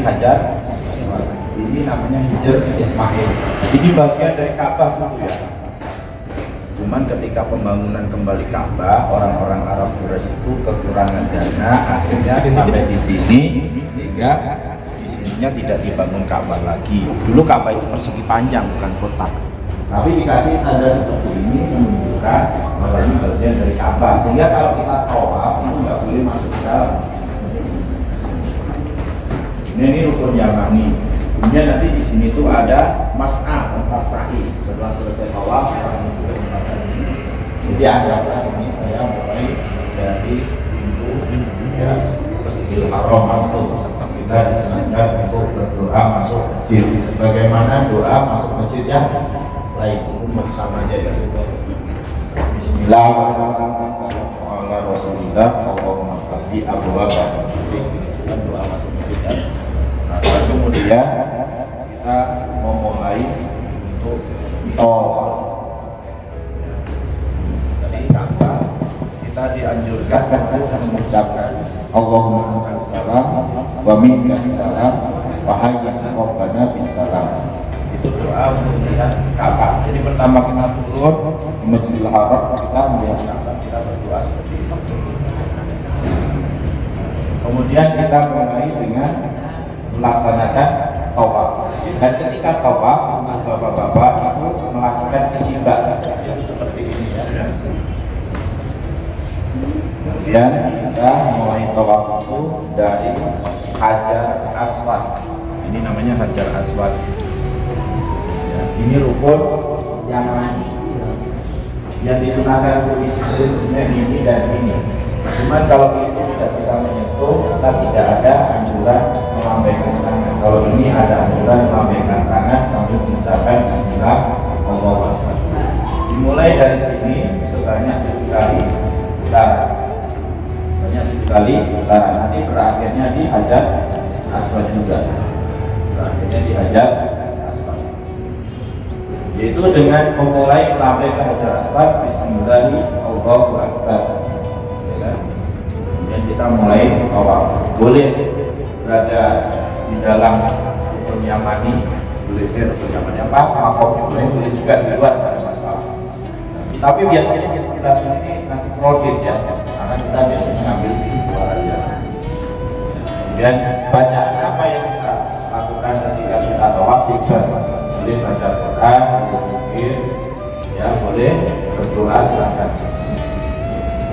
Hajar Aswad. Ini namanya Hijr Ismail. Ini bagian dari Ka'bah dulu ya. Cuman ketika pembangunan kembali Ka'bah, orang-orang Arab Quraisy itu kekurangan dana, akhirnya sampai di sini, sehingga di sininya tidak dibangun Ka'bah lagi. Dulu Ka'bah itu persegi panjang, bukan kotak. Tapi dikasih tanda seperti ini menunjukkan bahwa ini bagian dari Ka'bah. Sehingga kalau kita tawaf itu nggak boleh masuk ke dalam. Ini rukun Yamani. Kemudian nanti di sini tuh ada mas'a, tempat sa'i. Setelah selesai tawaf, jadi anggaplah ini saya mulai dari pintu ya Masjidil Haram masuk. Kita disengaja untuk berdoa masuk masjid. Sebagaimana doa masuk masjid yang lain, umum sama aja ya. Bismillahirrahmanirrahim. Allahumma fati abwaaba. Kita doa masuk masjid kan. Nah, kemudian kita memulai untuk tawaf. Kita dianjurkan untuk mengucapkan Allahumma assalam wa minkas salam wa hayyina rabbana bisalam. Itu doa untuk melihat Ka'bah. Jadi pertama kita turun di Masjidil Haram, kita melihat Ka'bah, kita berdoa seperti itu. Kemudian kita mulai dengan melaksanakan tawaf. Dan ketika tawaf, bapak-bapak itu melakukan ijibah. Itu seperti ini ya. Kemudian kita mulai tawaf itu dari Hajar Aswad. Ini namanya Hajar Aswad. Ya, ini rukun yang disunahkan untuk disebutnya ini dan ini. Cuman kalau itu tidak bisa menyentuh, kita tidak ada anjuran melambaikan tangan. Kalau ini ada anjuran melambaikan tangan sambil mengucapkan Bismillah. Dimulai dari sini sebanyak 7 kali putaran. Banyak 7 kali putaran. Nanti berakhirnya di Hajar Aswad juga. Berakhirnya di Hajar Aswad. Yaitu dengan memulai melambaikan ke Hajar Aswad, Bismillahirrahmanirrahim. Kemudian kita mulai tawaf. Boleh berada di dalam rukun Yamani, boleh rukun Yamani apa? Makom boleh juga di luar, tidak ada masalah. Tapi biasanya di sekitar sini nanti kredit ya, karena kita biasanya ngambil di luar aja. Kemudian banyak apa yang kita lakukan ketika kita tawaf bebas. Boleh baca Quran, boleh zikir, ya boleh berdoa silakan.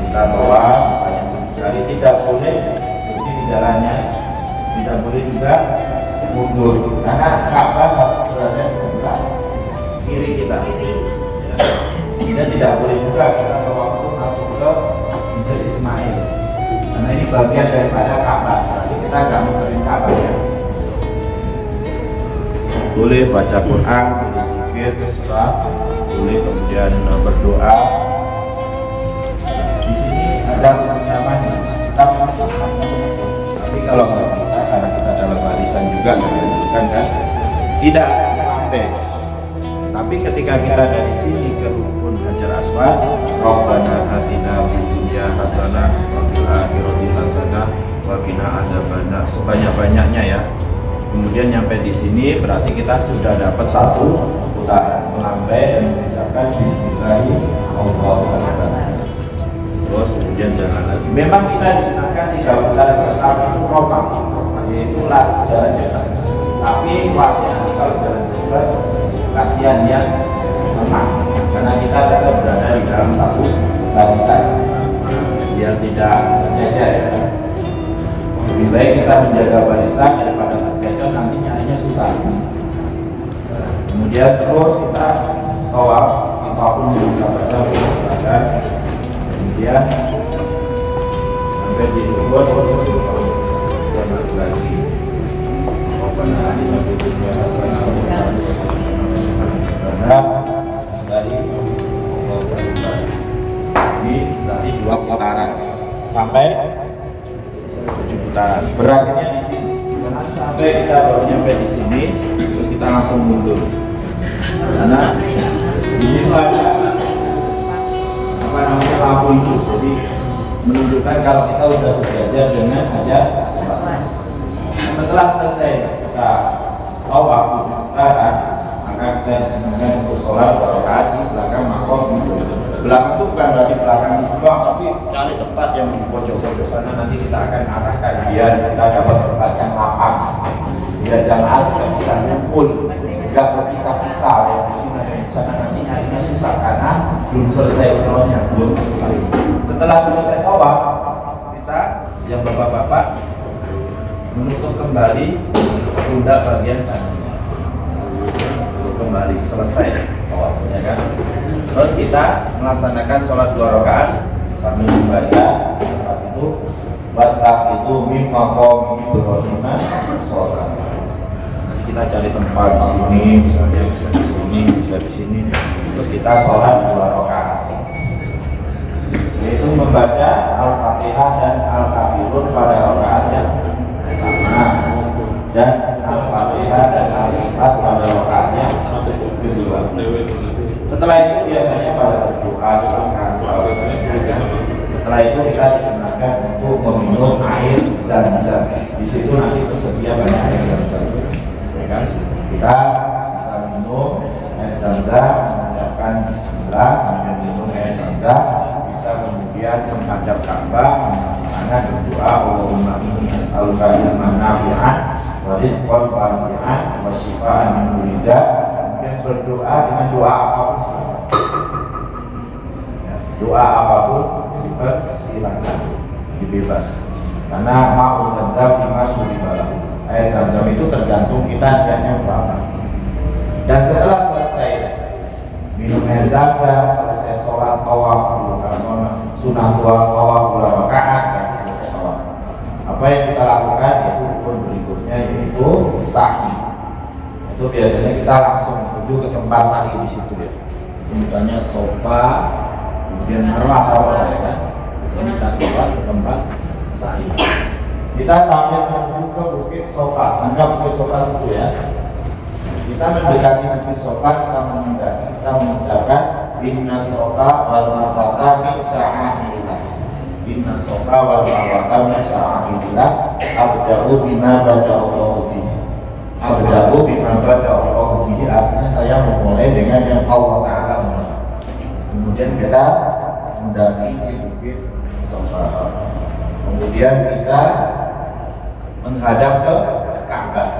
Kita tawaf kali tidak boleh berdiri di jalannya, tidak boleh juga mundur karena Ka'bah berada di sebelah kiri kita. Ya. Dan tidak boleh juga kita waktu masuk ke Hijr Ismail karena ini bagian daripada Ka'bah. Jadi kita nggak memberi Ka'bah ya. Boleh baca Quran, boleh zikir, terserah, boleh kemudian berdoa. Ada persiapan tapi kalau nggak bisa karena kita dalam barisan juga kan tidak sampai. Tapi ketika kita dari sini ke rukun Hajar Aswad, Rabbana atina fid dunya hasanah wa fil akhirati hasanah wa qina adzabannar, sebanyak-banyaknya ya. Kemudian nyampe di sini berarti kita sudah dapat satu putaran melambai dan mengucapkan Bismillahirrahmanirrahim. Terus kemudian jalan lagi. Memang kita disunahkan 3 putaran pertama itu rombak, yaitu jalan cepat. Tapi kuatnya nanti kalau jalan cepat kasihan dia lemah, karena kita tetap berada di dalam satu barisan biar tidak tercecer ya. Lebih baik kita menjaga barisan daripada tercecer, nanti nyarinya susah. Kemudian terus kita tawaf, apapun yang kita baca silakan. Kemudian sampai di luar terus lagi dari 2 putaran sampai 7 putaran. Berakhirnya di sini. Sampai kita baru nyampe di sini, terus kita langsung mundur. Karena di sini ada apa namanya lampu itu, jadi menunjukkan kalau kita sudah sejajar dengan Hajar Aswad. setelah selesai kita tawaf di utara, maka kita disenangkan untuk sholat 2 rakaat di belakang makom. Belakang itu bukan berarti belakang di sebelah, tapi cari tempat yang di pojok-pojok sana. Nanti kita akan arahkan biar kita dapat tempat yang lapang, biar jamaah bisa ngumpul, nggak berpisah-pisah ya di sini dan di sana. Nanti nyarinya susah karena belum selesai umrohnya, belum. Setelah selesai tawaf, kita yang bapak-bapak menutup kembali pundak bagian kanannya, kembali selesai tawafnya kan. Terus kita melaksanakan sholat 2 rakaat sambil membaca saat itu batak itu mimma qom Ibrahim sholat. Kita cari tempat di sini, misalnya bisa di sini, bisa di sini. Terus kita sholat 2 rakaat, yaitu membaca Al-Fatihah dan Al-Kafirun pada rakaat yang pertama dan Al-Fatihah dan Al-Ikhlas pada rakaat yang kedua. Setelah itu biasanya pada berdoa silakan. Setelah itu kita disunahkan untuk meminum air zam-zam. Di situ nanti tersedia banyak air zam-zam, ya kan? Kita bisa minum air zam-zam, mengucapkan Bismillah, kemudian minum air zam-zam. Bisa kemudian menghadap Ka'bah, karena berdoa Allahumma inni as'aluka ilman nafi'an wa rizqan wasi'an wa shifaan min kulli da'. Dan berdoa dengan doa apapun silakan. Doa apapun silakan, dibebas. Karena mau zam-zam lima suribalah. Air zam-zam itu tergantung kita niatnya berapa. Dan setelah selesai minum air zam-zam, selesai sholat tawaf sunah tawaf 2 rakaat, berarti selesai tawaf. Apa yang kita lakukan yaitu rukun berikutnya, yaitu sa'i. Itu biasanya kita langsung menuju ke tempat sa'i di situ ya. Misalnya sofa, kemudian marwah ya kan. Jadi kita keluar ke tempat sa'i. Kita sambil menuju ke bukit sofa. Anggap bukit sofa situ ya. Kita mendekati bukit sofa, kita mengucapkan inna sofa wal marwata min sya'airillah. Inna sofa wal marwata min sya'airillah. Abda'u bima bada'allahu fihi. Abda'u bima bada'allahu fihi, artinya saya memulai dengan yang Allah Ta'ala mulai. Kemudian kita mendaki di bukit Sofa. Kemudian kita menghadap ke Ka'bah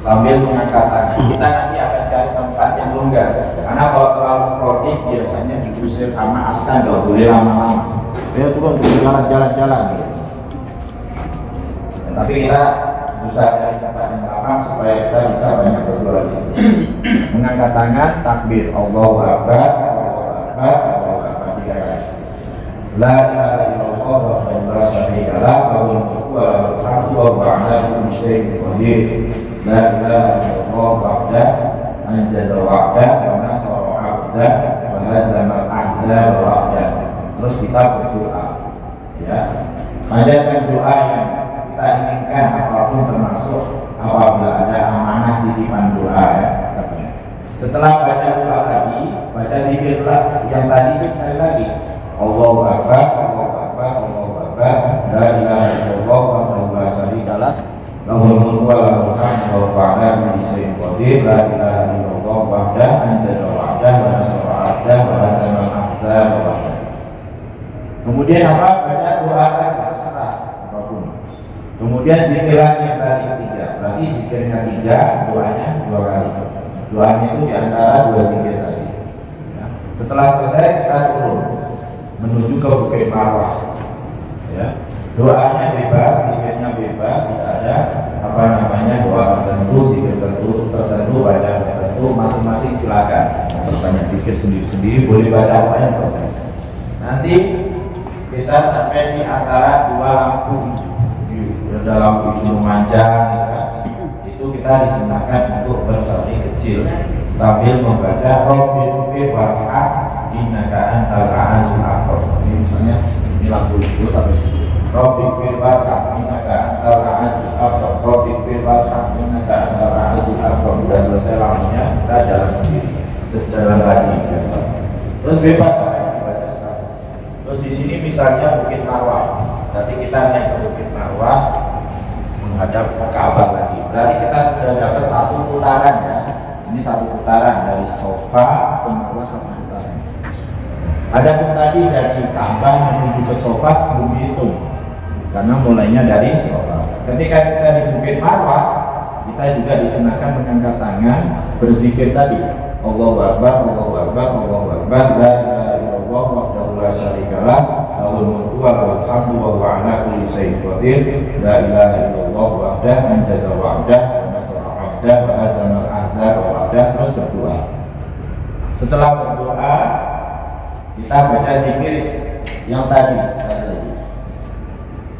sambil mengangkat tangan. Kita nanti akan cari tempat yang longgar, karena kalau terlalu crowded biasanya digusir sama askar, nggak boleh lama-lama. Ya turun jalan-jalan gitu. Tapi kita berusaha cari tempat yang lapang supaya kita bisa banyak berdoa di situ. Mengangkat tangan, takbir, Allahu Akbar, Allahu Akbar, Allahu Akbar 3 kali. La ilaha illallah wahdahu la syarika lah, lahul mulku wa lahul hamdu wa huwa ala kulli syai'in qadir. La ilaha illallah wahdahu anjaza wa'dah wa nasara 'abdah wa hazama al-ahzaba wa'dah. Terus kita berdoa, ya. Panjatkan doa yang kita inginkan, apapun termasuk apabila ada amanah titipan doa ya. Setelah baca doa tadi, baca zikir yang tadi itu sekali lagi. Allahu Akbar, Allahu Akbar, Allahu Akbar, la ilaha illallah wahdahu la syarika lah, lahul mulku wa lahul hamdu wa huwa ala kulli syai'in qadir. La ilaha illallah wahdahu anjaza wa'dah wa nasara 'abdah wa hazama al-ahzaba wahdah. Kemudian apa? Baca doa tadi terserah apapun. Kemudian zikiran yang tadi 3, berarti zikirnya 3, doanya 2 kali. Doanya itu diantara 2 zikir tadi. Ya. Setelah selesai kita turun menuju ke Bukit Marwah. Ya. Doanya bebas, zikirnya bebas, tidak ada apa namanya doa tertentu, zikir tertentu, baca tertentu, masing-masing silakan. Berbanyak zikir sendiri-sendiri, boleh baca apa yang terbaik. Nanti kita sampai di antara 2 lampu. Ada lampu hijau memanjang ya. Itu kita disunahkan untuk bersalin kecil sambil membaca Rabbil Warham innaka antal azizul hakim. Ini misalnya ini lampu hijau sampai situ. Rabbil Warham innaka antal azizul hakim. Rabbil Warham innaka antal azizul hakim. Sudah selesai lampunya, kita jalan sendiri, sejalan lagi biasa. Terus bebas baca sekali. Terus di sini misalnya Bukit Marwah. Berarti kita naik ke Bukit Marwah, menghadap Ka'bah lagi. Berarti kita sudah dapat satu putaran ya. Ini satu putaran dari Safa ke Marwah, satu putaran. Adapun tadi dari Ka'bah menuju ke Safa belum dihitung karena mulainya dari Safa. Ketika kita di Bukit Marwah, kita juga disunahkan mengangkat tangan berzikir tadi. Allahu Akbar, Allahu Akbar, Allahu Akbar, la ilaha illallah wahdahu la syarikalah, lahul mulku wa lahul hamdu wa huwa ala kulli syai'in qadir, la ilaha illallah wahdahu anjaza wa'dah wa nasara 'abdah wa hazama al-ahzab wa'dah. Terus berdoa. Setelah berdoa, kita baca zikir yang tadi sekali lagi.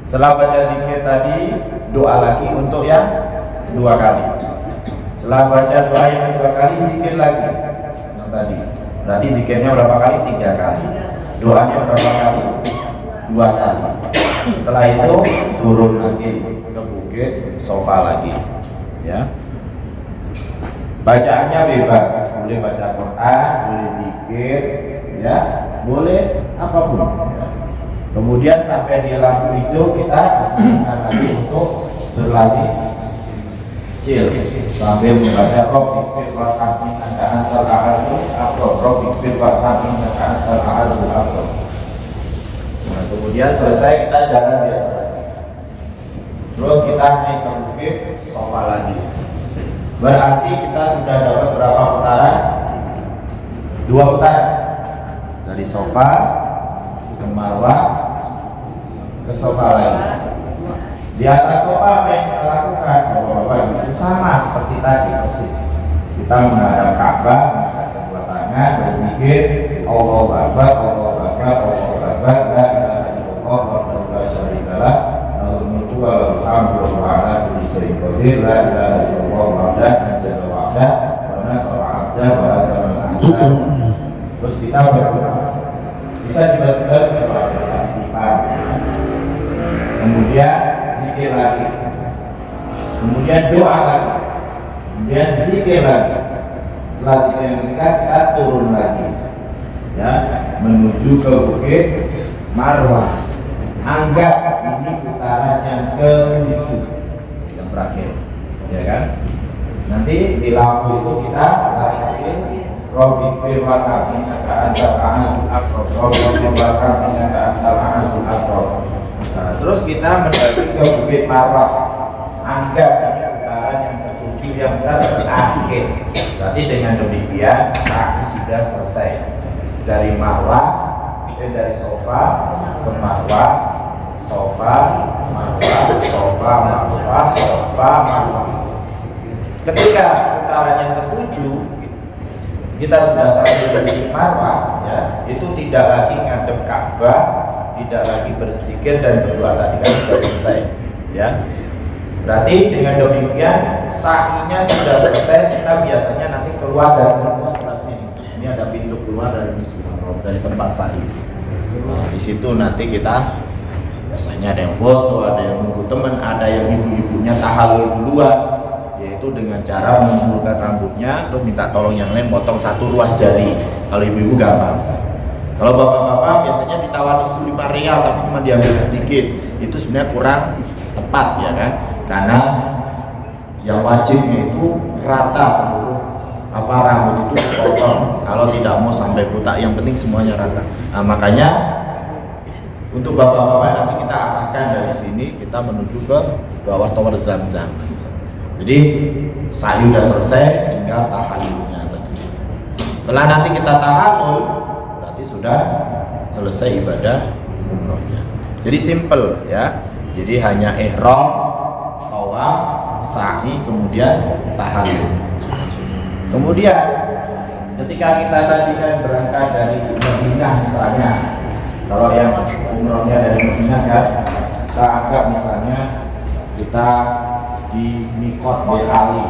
Setelah baca zikir tadi, doa lagi untuk yang dua kali. Setelah baca doa yang dua kali, zikir lagi yang tadi. Berarti zikirnya berapa kali? 3 kali. Doanya berapa kali? 2 kali. Setelah itu turun lagi ke Bukit Safa lagi. Ya. Bacaannya bebas, boleh baca Quran, boleh zikir, ya, boleh apapun. Ya. Kemudian sampai di lampu hijau kita disarankan lagi untuk berlari kecil sambil membaca Rabbi fir warhamni anta antal a'azzu atau Rabbi fir warhamni anta antal a'azzu atau. Nah, kemudian selesai kita jalan biasa lagi. Terus kita naik ke Bukit Safa lagi. Berarti kita sudah dapat berapa putaran? 2 putaran. Dari Safa ke Marwah ke Safa lagi. Di atas Safa apa yang kita lakukan? Bapak-bapak, itu sama seperti tadi persis. Kita menghadap Ka'bah, mengangkat kedua tangan, berzikir, Allahu Akbar, Allahu Akbar, Allahu Akbar, la ilaha illallah wahdahu la syarikalah, lahul mulku wa lahul hamdu wa huwa ala kulli syai'in qadir, la ilaha illallah wahdahu anjaza wa'dah wa nasara 'abdah wa hazama al-ahzab. Terus kita berdoa. Bisa tiba-tiba kemudian zikir lagi, kemudian doa lagi, kemudian zikir lagi. Setelah zikir yang kita turun lagi, ya, menuju ke Bukit Marwah. Anggap ini putaran yang ke-7, yang terakhir, ya kan? Nanti di lampu itu kita lari kecil, Rabbi fir warhamni anta antal a'azzu akbar, Rabbi fir warhamni anta antal a'azzu akbar. Nah, terus kita mendaki ke Bukit Marwah. Anggap ini putaran yang ke-7 yang terakhir. Berarti dengan demikian sa'i sudah selesai. Dari Marwah, dari Safa ke Marwah, Safa, Marwah, Safa, Marwah, Safa, Marwah. Ketika putaran yang ke-7 kita sudah sampai di Bukit Marwah, ya, itu tidak lagi ngadep Ka'bah, tidak lagi berzikir dan berdoa tadi kan sudah selesai, ya. Berarti dengan demikian sa'inya sudah selesai. Kita biasanya nanti keluar dari musola sini. Ini ada pintu keluar dari musola, dari tempat sa'i. Nah, di situ nanti kita biasanya ada yang foto, ada yang nunggu teman, ada yang ibu-ibunya tahallul duluan, yaitu dengan cara mengumpulkan rambutnya terus minta tolong yang lain potong 1 ruas jari. Kalau ibu-ibu gampang. Kalau bapak-bapak biasanya ditawar 5 rial tapi cuma diambil sedikit, itu sebenarnya kurang tepat, ya kan? Karena yang wajibnya itu rata seluruh rambut itu dipotong. Kalau tidak mau sampai buta, yang penting semuanya rata. Nah, makanya untuk bapak-bapak nanti kita arahkan dari sini, kita menuju ke bawah tower Zam-Zam. Jadi sa'i sudah selesai, tinggal tahallulnya tadi. Setelah nanti kita tahallul, berarti sudah selesai ibadah umrohnya. Jadi simple, ya. Jadi hanya ihram, tawaf, sa'i, kemudian tahallul. Kemudian ketika kita tadi kan berangkat dari Madinah misalnya, kalau yang umrohnya dari Madinah kan, kita anggap misalnya kita di Mikot Bir Ali,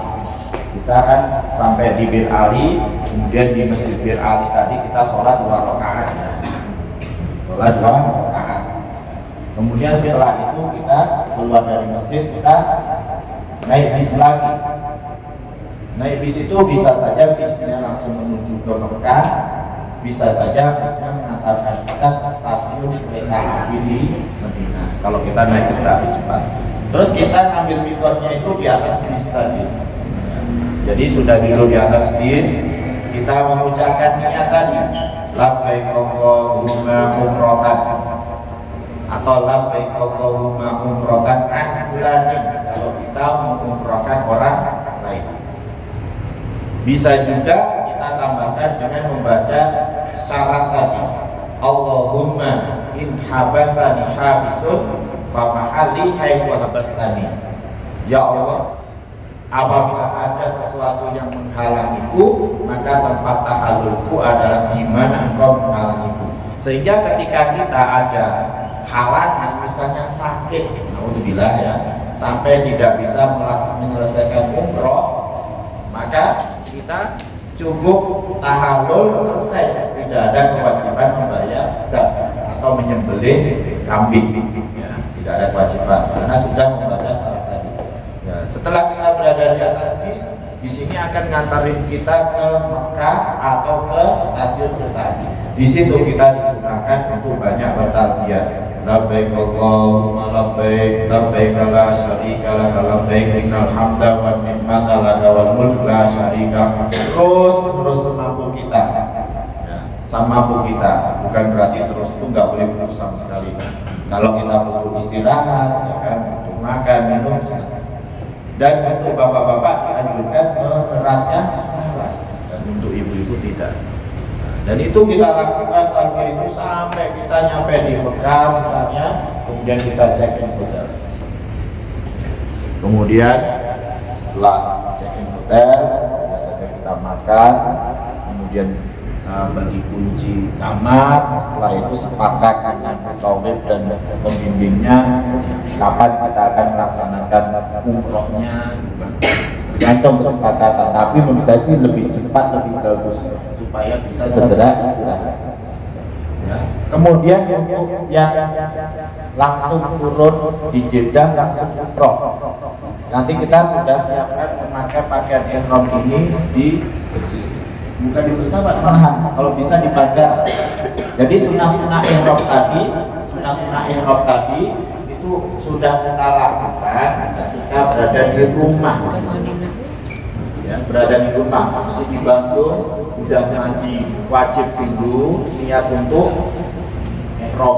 kita kan sampai di Bir Ali, kemudian di Masjid Bir Ali tadi kita sholat 2 rakaat, sholat 2 rakaat. Kemudian setelah itu kita keluar dari masjid, kita naik bis lagi. Naik bis itu bisa saja bisnya langsung menuju ke Mekah, bisa saja bisnya mengantarkan kita ke stasiun kereta api di Madinah. Kalau kita naik kereta api cepat. Terus kita ambil mikotnya itu di atas bis tadi. Jadi sudah dulu di atas bis, kita mengucapkan niat tadi, labbaik Allahumma umratan, atau labbaik Allahumma umratan an fulanin, kalau kita mengumrohkan orang lain. Bisa juga kita tambahkan dengan membaca syarat tadi, Allahumma in habasani habisun famahalli haitsu habastani. Ya Allah, apabila ada sesuatu yang menghalangiku, maka tempat tahallulku adalah di mana engkau menghalangiku. Sehingga ketika kita ada halangan, misalnya sakit, naudzubillah ya, sampai tidak bisa menyelesaikan umroh, maka kita cukup tahallul selesai, tidak ada kewajiban membayar atau menyembelih kambing, ya, tidak ada kewajiban karena sudah membaca syarat tadi. Ya, setelah kita berada di atas bis, di sini akan ngantarin kita ke Mekah atau ke stasiun kereta. Di situ kita disunahkan untuk banyak bertalbiyah. Labbaik Allahumma labbaik, labbaik la syarika lak, labbaik innal hamda wan ni'mata lak wal mulk la syarika. Terus semampu kita. Ya, semampu kita. Bukan berarti terus itu nggak boleh putus sama sekali. Kalau kita butuh istirahat, ya kan, untuk makan, minum, dan untuk bapak-bapak dianjurkan mengeraskan suara, dan untuk ibu-ibu tidak. Dan itu kita lakukan talbiyah itu sampai kita nyampe di Mekah misalnya, kemudian kita check in hotel. Kemudian setelah check in hotel, biasanya kita makan, kemudian bagi kunci kamar. Setelah itu sepakat dengan mutawif dan pembimbingnya kapan kita akan melaksanakan umrohnya, tergantung kesepakatan. Tapi menurut saya sih lebih cepat lebih bagus supaya bisa segera istirahat. Ya. Kemudian untuk yang langsung turun di Jeddah langsung umroh, nanti kita sudah siapkan memakai pakaian ihram ini bukan di pesawat, malahan kalau bisa di bandara. Jadi sunnah-sunnah ihram tadi itu sudah kita lakukan ketika berada di rumah. Ya, berada di rumah, masih di Bandung, udah mandi wajib dulu niat untuk ihram.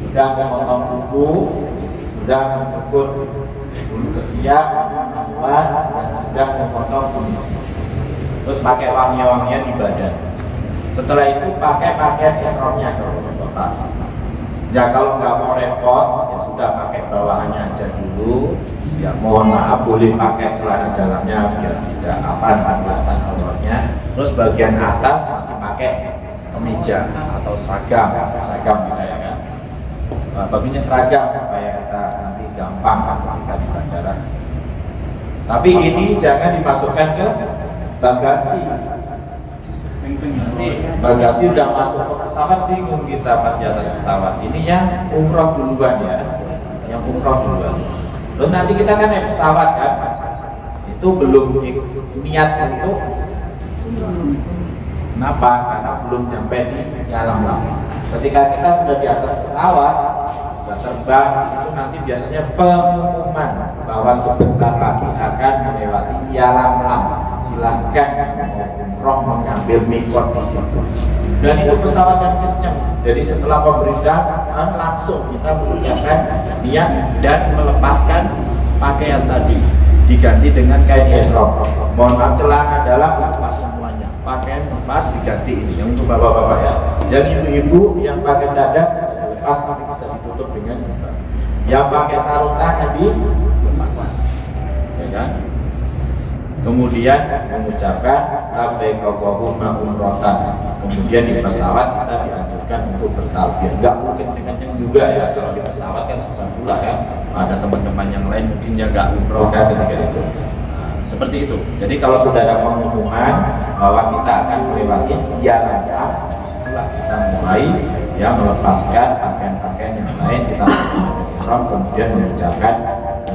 Sudah memotong kuku, sudah mencukur bulu ketiak, dan sudah memotong kumis. Terus pakai wangi-wangian di badan. Setelah itu pakai pakaian ihramnya kalau Bapak. Ya kalau nggak mau repot, ya sudah pakai bawahannya aja dulu. Ya mohon maaf, boleh pakai celana dalamnya biar tidak kelihatan auratnya. Terus bagian atas masih pakai kemeja atau seragam kita ya kan. Baginya seragam supaya kita nanti gampang ketika di bandara. Tapi ini jangan dimasukkan ke bagasi. Bagasi udah masuk ke pesawat, bingung kita pas di atas pesawat. Ini yang umroh duluan ya, yang umroh duluan. Terus nanti kita kan naik pesawat kan, itu belum niat untuk kenapa? Karena belum sampai di alam lama. Ketika kita sudah di atas pesawat, sudah terbang, itu nanti biasanya pengumuman bahwa sebentar lagi akan melewati alam lama. Silahkan yang mau umroh mengambil mikot di situ. Dan itu pesawat yang kencang. Jadi setelah pemberitahuan langsung kita mengucapkan niat dan melepaskan pakaian tadi, diganti dengan kain ihram. Mohon maaf, celana dalam lepas semuanya, pakaian lepas diganti ini. Yang untuk bapak-bapak ya. Dan ibu-ibu yang pakai cadar bisa dilepas, tapi bisa ditutup dengan yang pakai sarung tangan dilepas, ya kan? Kemudian mengucapkan labbaik Allahumma umratan. Kemudian di pesawat kita dianjurkan untuk bertalbiyah. Enggak mungkin kenceng juga ya, kalau di pesawat kan susah pula ya. Ada teman-teman yang lain mungkin ya nggak umroh kan ketika itu. Nah, seperti itu. Jadi kalau sudah ada pengumuman bahwa kita akan melewati langkah, disitulah kita mulai ya melepaskan pakaian-pakaian yang lain, kita ihram, kemudian mengucapkan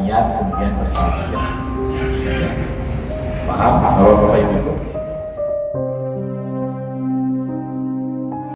niat, kemudian bertalbiyah. Paham? Kalau Bapak Ibu?